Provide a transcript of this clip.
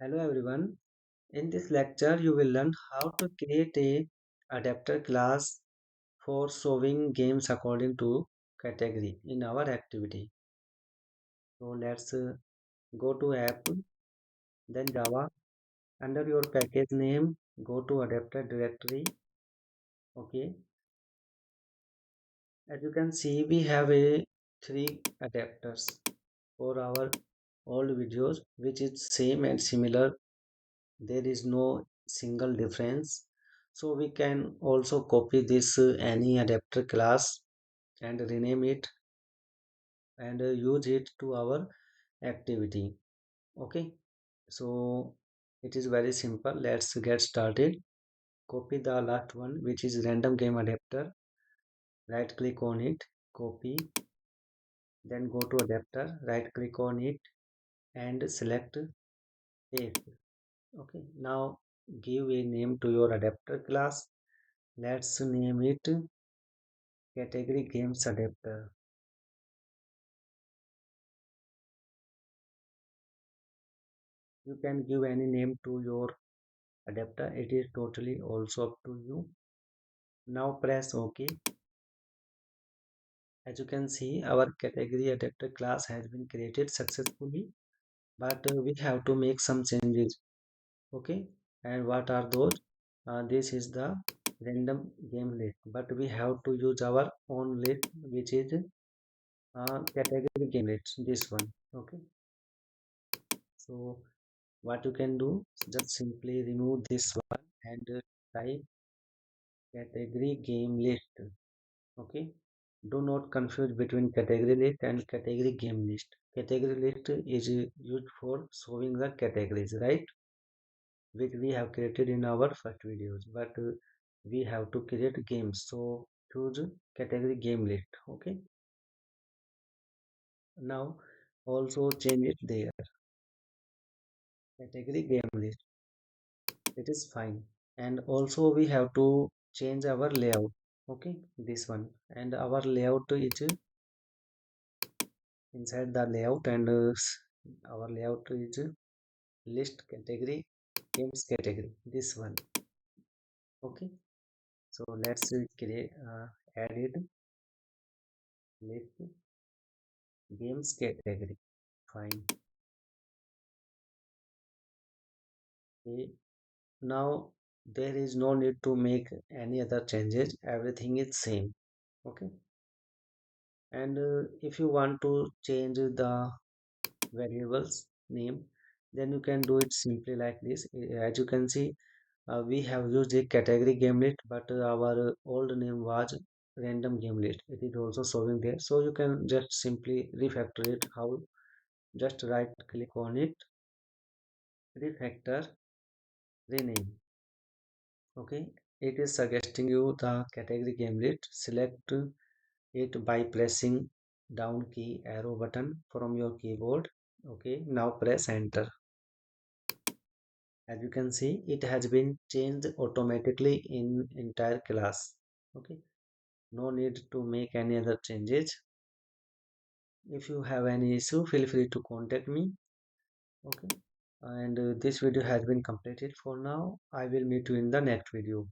Hello everyone. In this lecture, you will learn how to create a adapter class for solving games according to category in our activity. So let's go to app, then Java. Under your package name, go to adapter directory. Okay. As you can see, we have a three adapters for our old videos, which is same and similar. There is no single difference, so we can also copy this any adapter class and rename it and use it to our activity. Okay, so it is very simple. Let's get started. Copy the last one, which is random game adapter. Right click on it, copy, then go to adapter, right click on it and select paste. Okay, now give a name to your adapter class. Let's name it category games adapter. You can give any name to your adapter. It is totally also up to you. Now press OK. As you can see, our category adapter class has been created successfully, but we have to make some changes. Okay, and what are those? This is the random game list, but we have to use our own list, which is category game list. This one. Okay, so what you can do, just simply remove this one and type category game list. Okay, do not confuse between category list and category game list. Category list is used for showing the categories, right, which we have created in our first videos, but we have to create games, so choose category game list. Okay, now also change it there, category game list. It is fine, and also we have to change our layout. Okay, this one, and our layout is inside the layout, and our layout is list category games category, this one. Okay, so let's create add it list games category. Fine. Okay, now there is no need to make any other changes, everything is same. Okay, and if you want to change the variables name, then you can do it simply like this. As you can see, we have used a category game list, but our old name was random game list. It is also showing there, so you can just simply refactor it. How? Just right click on it, refactor, rename. Okay, it is suggesting you the category game list. Select it by pressing down key arrow button from your keyboard. Okay, now press enter. As you can see, it has been changed automatically in entire class. Okay, no need to make any other changes. If you have any issue, feel free to contact me. Okay, and this video has been completed for now. I will meet you in the next video.